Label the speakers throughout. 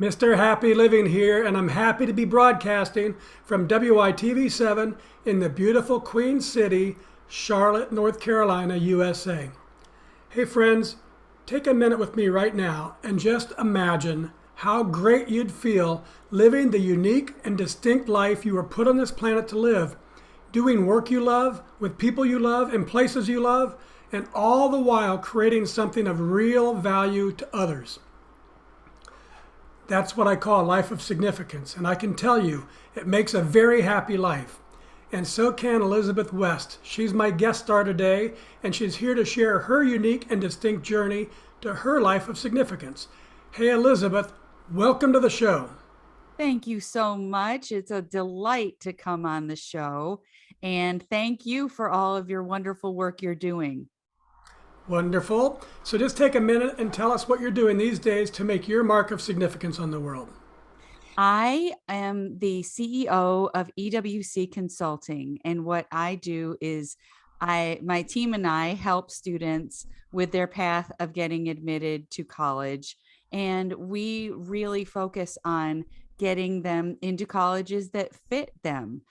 Speaker 1: Mr. Happy Living here, and I'm happy to be broadcasting from WITV7 in the beautiful Queen City, Charlotte, North Carolina, USA. Hey friends, take a minute with me right now and just imagine how great you'd feel living the unique and distinct life you were put on this planet to live, doing work you love, with people you love, in places you love, and all the while creating something of real value to others. That's what I call a life of significance, and I can tell you, it makes a very happy life. And so can Elizabeth West. She's my guest star today, and she's here to share her unique and distinct journey to her life of significance. Hey, Elizabeth, welcome to the show.
Speaker 2: Thank you so much. It's a delight to come on the show. And thank you for all of your wonderful work you're doing.
Speaker 1: Wonderful. So just take a minute and tell us what you're doing these days to make your mark of significance on the world.
Speaker 2: I am the CEO of EWC Consulting, and what I do is my team and I help students with their path of getting admitted to college, and we really focus on getting them into colleges that fit them.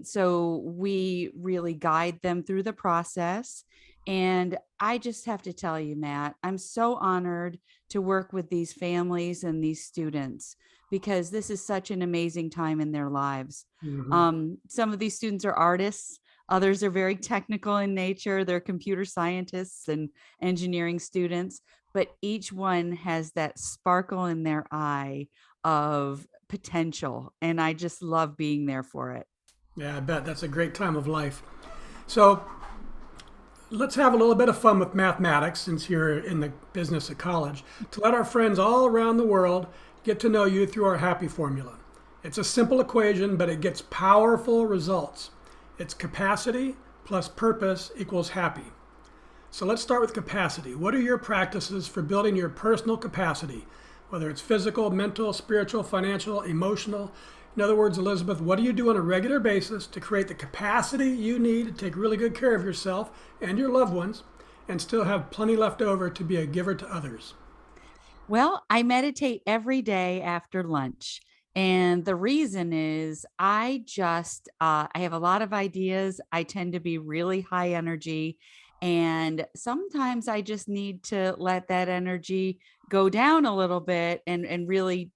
Speaker 2: So we really guide them through the process. And I just have to tell you, Matt, I'm so honored to work with these families and these students because this is such an amazing time in their lives.
Speaker 1: Mhm.
Speaker 2: Some of these students are artists, others are very technical in nature. They're computer scientists and engineering students, but each one has that sparkle in their eye of potential. And I just love being there for it.
Speaker 1: Yeah, I bet that's a great time of life. So let's have a little bit of fun with mathematics since you're in the business of college to let our friends all around the world get to know you through our happy formula. It's a simple equation, but it gets powerful results. It's capacity plus purpose equals happy. So let's start with capacity. What are your practices for building your personal capacity, whether it's physical, mental, spiritual, financial, emotional? In other words, Elizabeth, what do you do on a regular basis to create the capacity you need to take really good care of yourself and your loved ones and still have plenty left over to be a giver to others?
Speaker 2: Well, I meditate every day after lunch. And the reason is I have a lot of ideas. I tend to be really high energy. And sometimes I just need to let that energy go down a little bit and really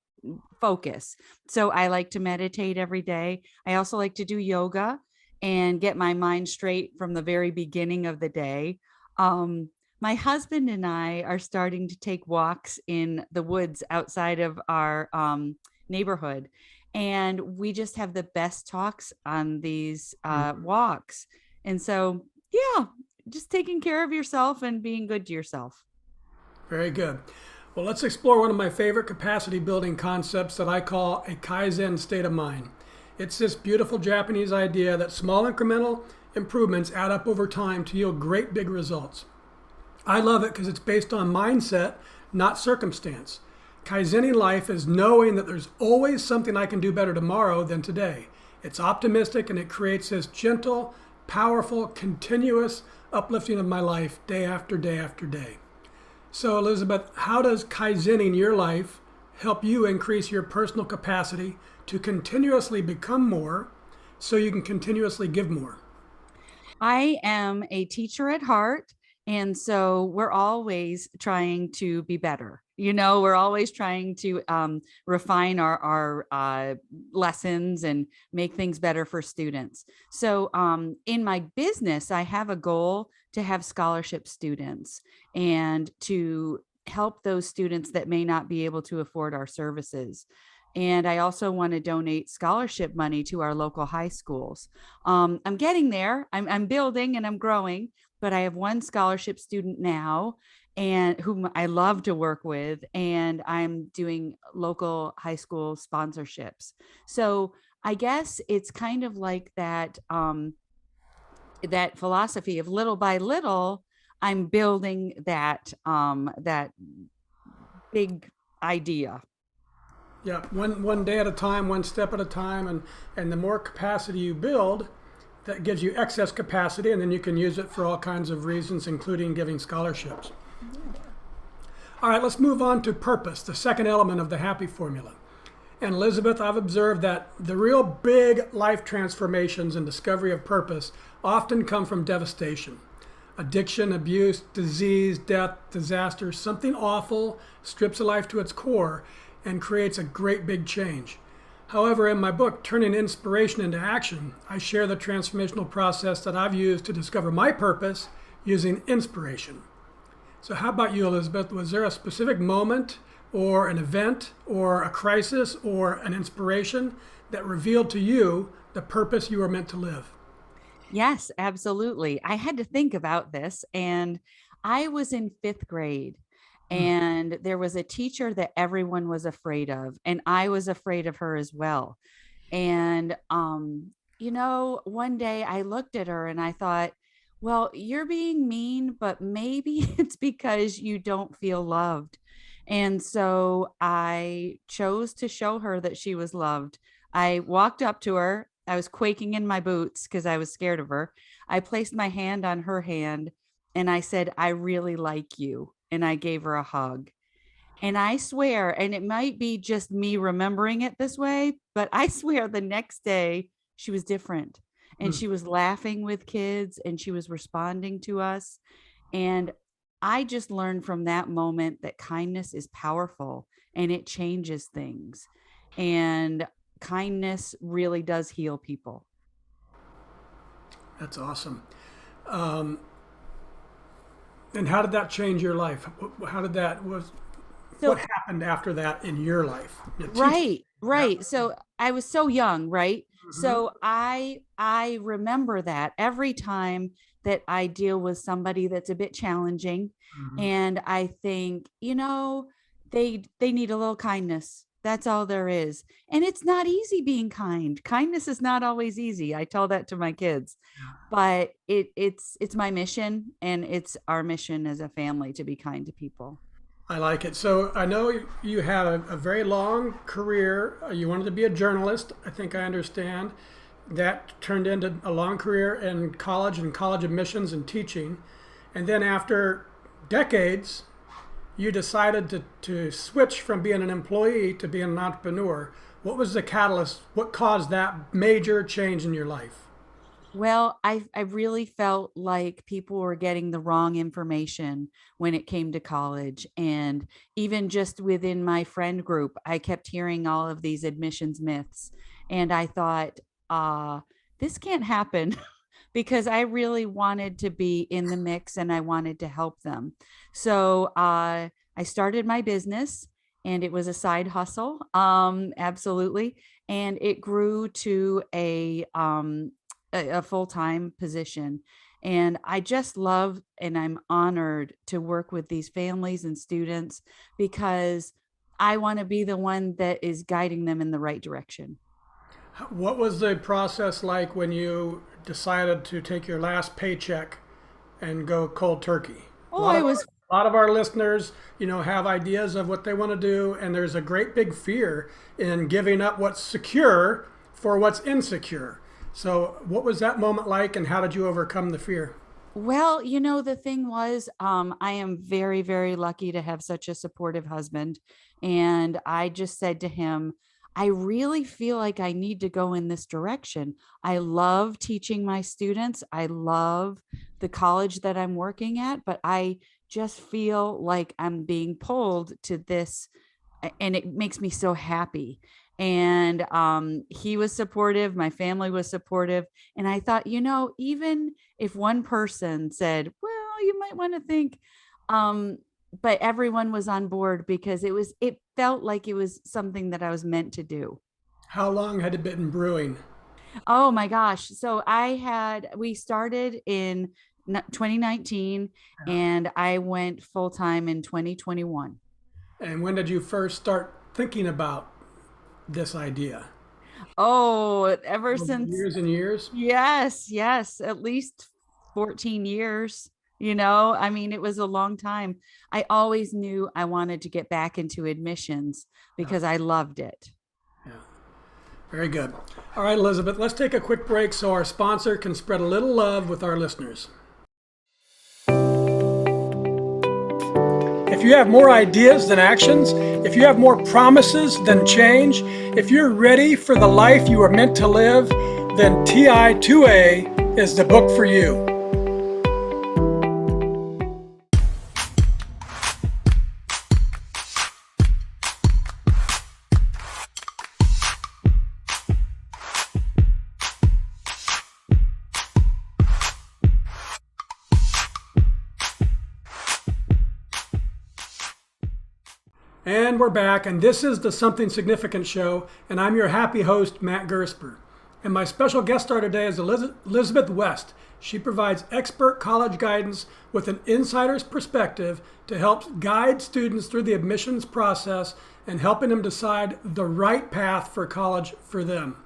Speaker 2: focus. So I like to meditate every day. I also like to do yoga and get my mind straight from the very beginning of the day. My husband and I are starting to take walks in the woods outside of our neighborhood. And we just have the best talks on these walks. And so, yeah, just taking care of yourself and being good to yourself.
Speaker 1: Very good. Well, let's explore one of my favorite capacity building concepts that I call a Kaizen state of mind. It's this beautiful Japanese idea that small incremental improvements add up over time to yield great big results. I love it because it's based on mindset, not circumstance. Kaizening life is knowing that there's always something I can do better tomorrow than today. It's optimistic and it creates this gentle, powerful, continuous uplifting of my life day after day after day. So, Elizabeth, how does Kaizening your life help you increase your personal capacity to continuously become more so you can continuously give more?
Speaker 2: I am a teacher at heart. And so we're always trying to be better. We're always trying to refine our lessons and make things better for students. So in my business, I have a goal to have scholarship students and to help those students that may not be able to afford our services. And I also want to donate scholarship money to our local high schools. I'm getting there. I'm building and I'm growing, but I have one scholarship student now and whom I love to work with, and I'm doing local high school sponsorships. So I guess it's kind of like that philosophy of little by little, I'm building that big idea.
Speaker 1: Yeah, one day at a time, one step at a time, and the more capacity you build, that gives you excess capacity, and then you can use it for all kinds of reasons, including giving scholarships. All right, let's move on to purpose, the second element of the happy formula. And Elizabeth, I've observed that the real big life transformations and discovery of purpose often come from devastation. Addiction, abuse, disease, death, disaster, something awful strips a life to its core and creates a great big change. However, in my book, Turning Inspiration into Action, I share the transformational process that I've used to discover my purpose using inspiration. So how about you, Elizabeth? Was there a specific moment or an event or a crisis or an inspiration that revealed to you the purpose you were meant to live?
Speaker 2: Yes, absolutely. I had to think about this, and I was in fifth grade,
Speaker 1: Hmm.
Speaker 2: and there was a teacher that everyone was afraid of, and I was afraid of her as well. And, one day I looked at her and I thought, well, you're being mean, but maybe it's because you don't feel loved. And so I chose to show her that she was loved. I walked up to her. I was quaking in my boots because I was scared of her. I placed my hand on her hand and I said, I really like you. And I gave her a hug. And I swear, and it might be just me remembering it this way, but I swear the next day she was different and
Speaker 1: Hmm.
Speaker 2: she was laughing with kids and she was responding to us. And I just learned from that moment that kindness is powerful and it changes things. And kindness really does heal people.
Speaker 1: That's awesome. Um, and how did that change your life? How did that was what
Speaker 2: So
Speaker 1: happened after that in your life? The teacher.
Speaker 2: right,
Speaker 1: Yeah.
Speaker 2: right. So I was so young, right?
Speaker 1: Hmm.
Speaker 2: So I remember that every time that I deal with somebody that's a bit challenging
Speaker 1: Hmm.
Speaker 2: and I think, they need a little kindness. That's all there is. And it's not easy being kind. Kindness is not always easy. I tell that to my kids. But it's my mission and it's our mission as a family to be kind to people.
Speaker 1: I like it. So I know you had a very long career. You wanted to be a journalist. I think I understand. That turned into a long career in college and college admissions and teaching. And then after decades, you decided to switch from being an employee to being an entrepreneur. What was the catalyst? What caused that major change in your life?
Speaker 2: Well, I really felt like people were getting the wrong information when it came to college. And even just within my friend group, I kept hearing all of these admissions myths. And I thought, this can't happen because I really wanted to be in the mix and I wanted to help them. So I started my business and it was a side hustle, absolutely. And it grew to a full-time position. And I just love and I'm honored to work with these families and students because I want to be the one that is guiding them in the right direction.
Speaker 1: What was the process like when you decided to take your last paycheck and go cold turkey? A
Speaker 2: Oh,
Speaker 1: lot
Speaker 2: I
Speaker 1: of
Speaker 2: was
Speaker 1: a lot of our listeners, have ideas of what they want to do, and there's a great big fear in giving up what's secure for what's insecure. So, what was that moment like, and how did you overcome the fear?
Speaker 2: Well, the thing was, I am very, very lucky to have such a supportive husband. And I just said to him, I really feel like I need to go in this direction. I love teaching my students. I love the college that I'm working at, but I just feel like I'm being pulled to this and it makes me so happy. And he was supportive, my family was supportive, and I thought, even if one person said, well, you might want to think, um but everyone was on board because it felt like it was something that I was meant to do.
Speaker 1: How long had it been brewing?
Speaker 2: Oh my gosh. So we started in 2019 and I went full time in 2021.
Speaker 1: And when did you first start thinking about this idea?
Speaker 2: Oh, ever
Speaker 1: Over
Speaker 2: since,
Speaker 1: years and years?
Speaker 2: yes, yes, at least 14 years. I mean, it was a long time. I always knew I wanted to get back into admissions
Speaker 1: Yeah,
Speaker 2: because I loved it.
Speaker 1: yeah. Very good. All right, Elizabeth, let's take a quick break so our sponsor can spread a little love with our listeners. If if you have more ideas than actions, if you have more promises than change, if you're ready for the life you are meant to live, then TI2A is the book for you. And we're back, and this is the Something Significant Show, and I'm your happy host, Matt Gersper. And my special guest star today is Elizabeth West. She provides expert college guidance with an insider's perspective to help guide students through the admissions process and helping them decide the right path for college for them.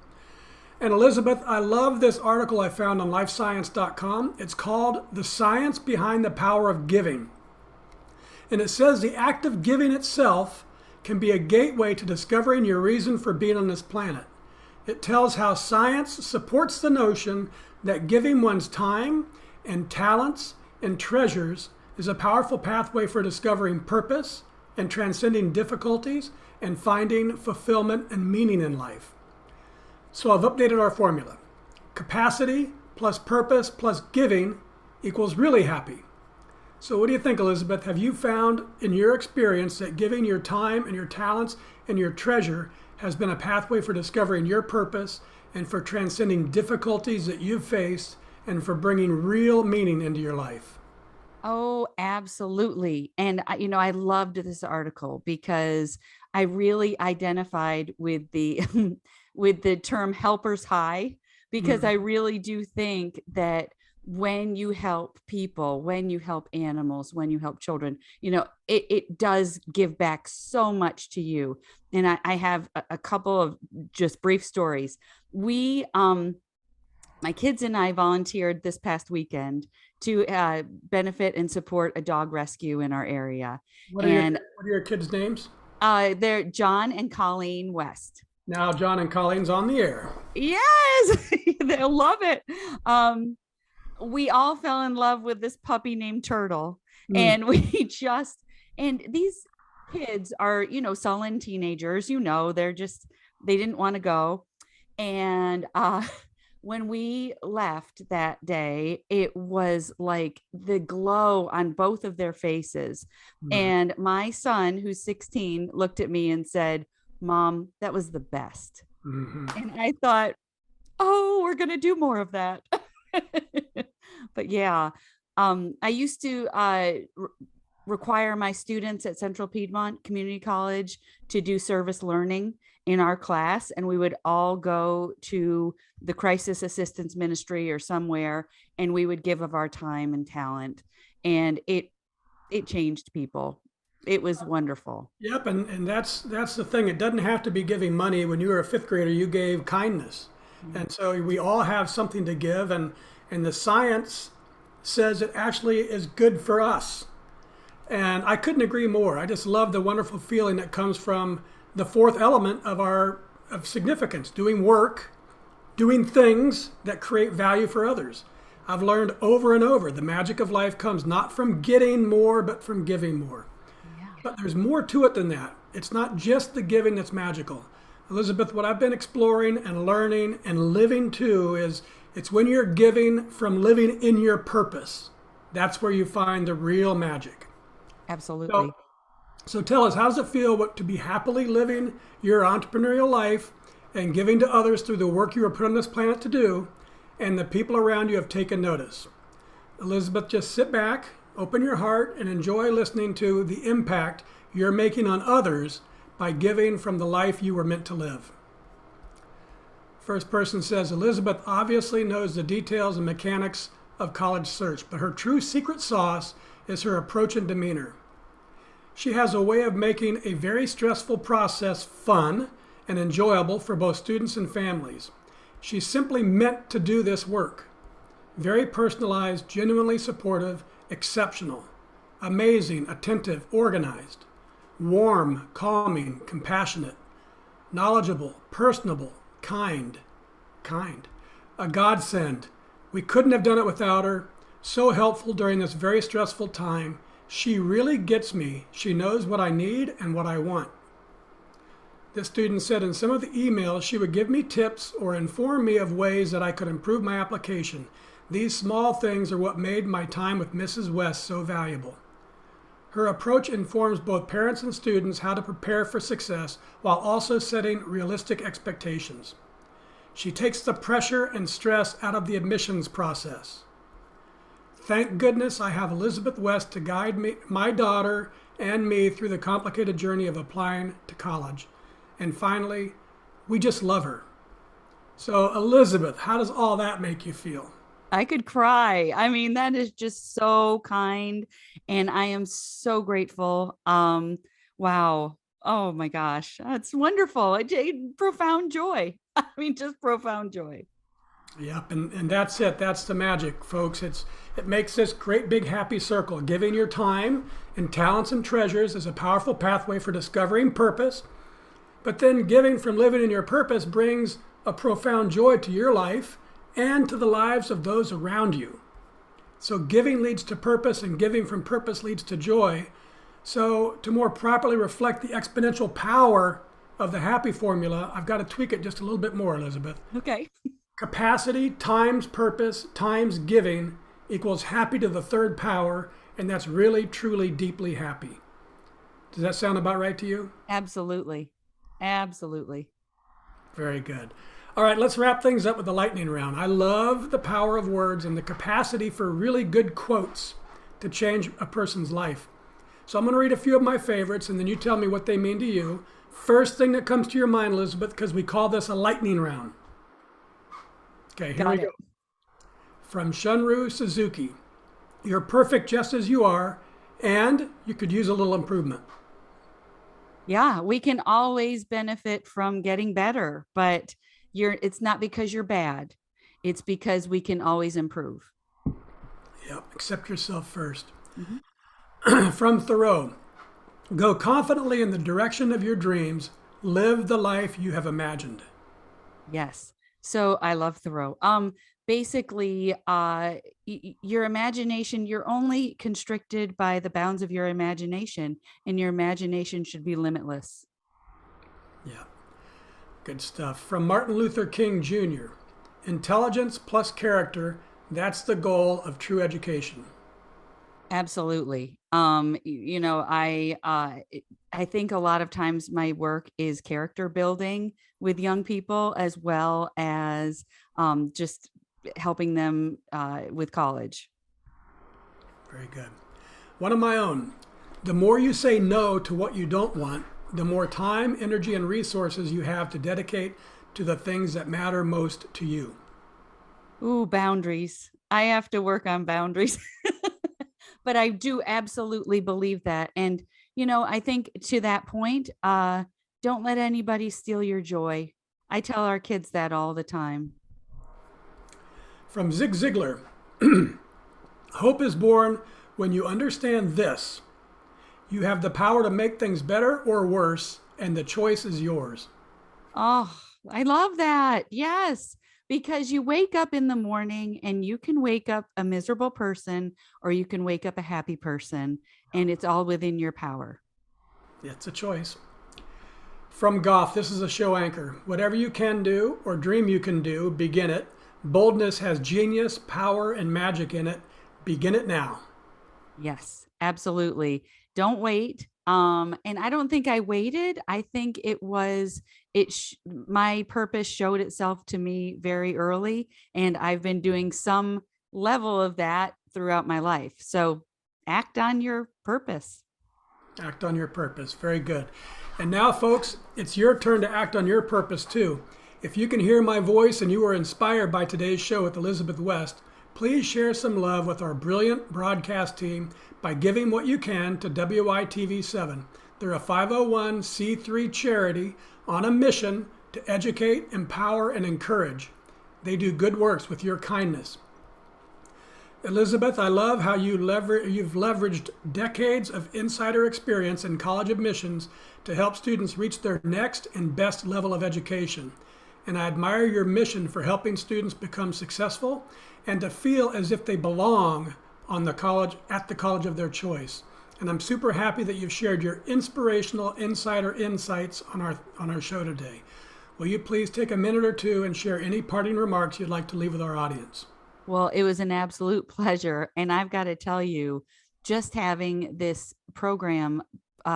Speaker 1: And Elizabeth, I love this article I found on lifescience.com. It's called The Science Behind the Power of Giving. And it says the act of giving itself can be a gateway to discovering your reason for being on this planet. It tells how science supports the notion that giving one's time and talents and treasures is a powerful pathway for discovering purpose and transcending difficulties and finding fulfillment and meaning in life. So I've updated our formula. Capacity plus purpose plus giving equals really happy. So what do you think, Elizabeth? Have you found in your experience that giving your time and your talents and your treasure has been a pathway for discovering your purpose and for transcending difficulties that you've faced and for bringing real meaning into your life?
Speaker 2: Oh, absolutely. And I loved this article because I really identified with the with the term helper's high, because I really do think that when you help people, when you help animals, when you help children, it does give back so much to you. And I have a couple of just brief stories. My kids and I volunteered this past weekend to benefit and support a dog rescue in our area.
Speaker 1: What are your kids' names?
Speaker 2: They're John and Colleen West.
Speaker 1: Now John and Colleen's on the air.
Speaker 2: Yes, they'll love it. We all fell in love with this puppy named Turtle. And and these kids are, sullen teenagers, they didn't want to go. And when we left that day, it was like the glow on both of their faces. And my son, who's 16, looked at me and said, "Mom, that was the best." And I thought, oh, we're going to do more of that. But yeah, I used to require my students at Central Piedmont Community College to do service learning in our class, and we would all go to the crisis assistance ministry or somewhere, and we would give of our time and talent, and it changed people. It was wonderful.
Speaker 1: Yep, and that's the thing. It doesn't have to be giving money. When you were a fifth grader, you gave kindness. And so we all have something to give, and the science says it actually is good for us. And I couldn't agree more. I just love the wonderful feeling that comes from the fourth element of significance, doing work, doing things that create value for others. I've learned over and over the magic of life comes not from getting more, but from giving more.
Speaker 2: Yeah.
Speaker 1: But there's more to it than that. It's not just the giving that's magical. Elizabeth, what I've been exploring and learning and living to is it's when you're giving from living in your purpose. That's where you find the real magic.
Speaker 2: Absolutely.
Speaker 1: So tell us, how does it feel to be happily living your entrepreneurial life and giving to others through the work you were put on this planet to do, and the people around you have taken notice? Elizabeth, just sit back, open your heart, and enjoy listening to the impact you're making on others by giving from the life you were meant to live. First person says, Elizabeth obviously knows the details and mechanics of college search, but her true secret sauce is her approach and demeanor. She has a way of making a very stressful process fun and enjoyable for both students and families. She's simply meant to do this work. Very personalized, genuinely supportive, exceptional, amazing, attentive, organized, warm, calming, compassionate, knowledgeable, personable, kind, a godsend. We couldn't have done it without her. So helpful during this very stressful time. She really gets me. She knows what I need and what I want. This student said in some of the emails she would give me tips or inform me of ways that I could improve my application. These small things are what made my time with Mrs. West so valuable. Her approach informs both parents and students how to prepare for success while also setting realistic expectations. She takes the pressure and stress out of the admissions process. Thank goodness I have Elizabeth West to guide me, my daughter and me through the complicated journey of applying to college. And finally, we just love her. So Elizabeth, how does all that make you feel?
Speaker 2: I could cry. I mean, that is just so kind. And I am so grateful. Wow. Oh my gosh. That's wonderful. Profound joy. I mean, just profound joy.
Speaker 1: Yep, and that's it. That's the magic, folks. It makes this great big happy circle. Giving your time and talents and treasures is a powerful pathway for discovering purpose. But then giving from living in your purpose brings a profound joy to your life and to the lives of those around you. So giving leads to purpose, and giving from purpose leads to joy. So to more properly reflect the exponential power of the happy formula, I've got to tweak it just a little bit more, Elizabeth.
Speaker 2: Okay.
Speaker 1: Capacity times purpose times giving equals happy to the third power, and that's really, truly, deeply happy. Does that sound about right to you?
Speaker 2: Absolutely. Absolutely.
Speaker 1: Very good. All right, let's wrap things up with the lightning round. I love the power of words and the capacity for really good quotes to change a person's life. So I'm going to read a few of my favorites, and then you tell me what they mean to you. First thing that comes to your mind, Elizabeth, because we call this a lightning round. Okay, here we go. From Shunru Suzuki. You're perfect just as you are, and you could use a little improvement.
Speaker 2: Yeah, we can always benefit from getting better, but it's not because you're bad. It's because we can always improve.
Speaker 1: Yep, accept yourself first.
Speaker 2: Mm-hmm.
Speaker 1: From Thoreau. Go confidently in the direction of your dreams. Live the life you have imagined.
Speaker 2: Yes. So I love Thoreau. Basically, your imagination, you're only constricted by the bounds of your imagination, and your imagination should be limitless.
Speaker 1: Yeah, good stuff. From Martin Luther King Jr. Intelligence plus character, that's the goal of true education.
Speaker 2: Absolutely. I think a lot of times my work is character building with young people, as well as just helping them with college.
Speaker 1: Very good. One of my own. The more you say no to what you don't want, the more time, energy, and resources you have to dedicate to the things that matter most to you.
Speaker 2: Ooh, boundaries. I have to work on boundaries. But I do absolutely believe that. And, I think to that point, don't let anybody steal your joy. I tell our kids that all the time.
Speaker 1: From Zig Ziglar. Hope is born when you understand this. You have the power to make things better or worse, and the choice is yours.
Speaker 2: Oh, I love that. Yes. Because you wake up in the morning and you can wake up a miserable person, or you can wake up a happy person, and it's all within your power.
Speaker 1: It's a choice. From Goff, this is a show anchor. Whatever you can do or dream you can do, begin it. Boldness has genius, power, and magic in it. Begin it now.
Speaker 2: Yes, absolutely. Don't wait. And I don't think I waited. I think my purpose showed itself to me very early, and I've been doing some level of that throughout my life. So act on your purpose.
Speaker 1: Act on your purpose. Very good. And now, folks, it's your turn to act on your purpose too. If you can hear my voice and you were inspired by today's show with Elizabeth West, please share some love with our brilliant broadcast team by giving what you can to WITV7. They're a 501c3 charity on a mission to educate, empower, and encourage. They do good works with your kindness. Elizabeth, I love how you've leveraged decades of insider experience in college admissions to help students reach their next and best level of education. And I admire your mission for helping students become successful and to feel as if they belong at the college of their choice. and I'm super happy that you've shared your inspirational insider insights on our show today. Will you please take a minute or two and share any parting remarks you'd like to leave with our audience?
Speaker 2: Well, it was an absolute pleasure. And I've got to tell you, just having this program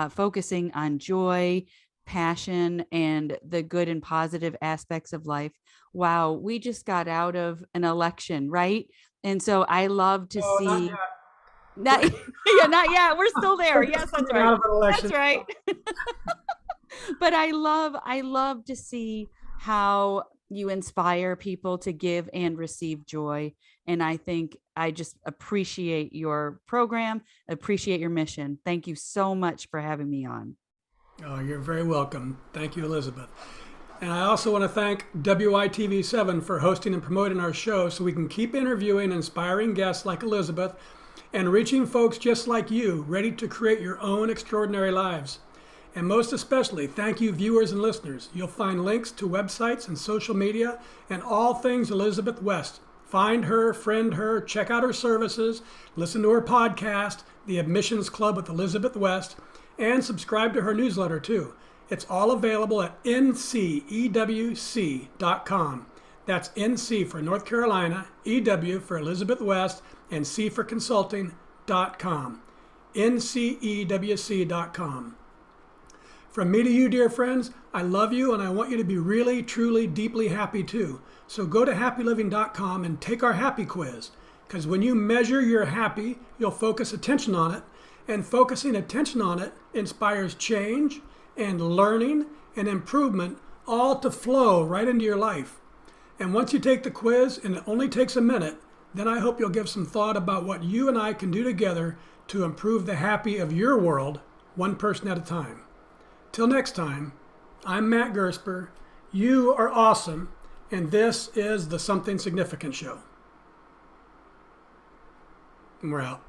Speaker 2: focusing on joy, passion, and the good and positive aspects of life. Wow, we just got out of an election, right? And so I love to
Speaker 1: Oh, not
Speaker 2: see
Speaker 1: yet.
Speaker 2: not yeah, not yet. We're still there.
Speaker 1: We're
Speaker 2: Yes,
Speaker 1: just
Speaker 2: that's
Speaker 1: coming
Speaker 2: right.
Speaker 1: out of an election.
Speaker 2: That's right. But I love to see how you inspire people to give and receive joy. And I think I just appreciate your program, appreciate your mission. Thank you so much for having me on.
Speaker 1: Oh, you're very welcome. Thank you, Elizabeth. And I also want to thank WITV7 for hosting and promoting our show so we can keep interviewing inspiring guests like Elizabeth and reaching folks just like you, ready to create your own extraordinary lives. And most especially, thank you, viewers and listeners. You'll find links to websites and social media and all things Elizabeth West. Find her, friend her, check out her services, listen to her podcast, The Admissions Club with Elizabeth West, and subscribe to her newsletter too. It's all available at ncewc.com. That's NC for North Carolina, EW for Elizabeth West, and C for consulting.com. ncewc.com. From me to you, dear friends, I love you and I want you to be really, truly, deeply happy too. So go to happyliving.com and take our happy quiz. Because when you measure your happy, you'll focus attention on it. And focusing attention on it inspires change and learning and improvement, all to flow right into your life. And once you take the quiz, and it only takes a minute, then I hope you'll give some thought about what you and I can do together to improve the happy of your world, one person at a time. Till next time, I'm Matt Gersper. You are awesome, and this is the Something Significant Show. And we're out.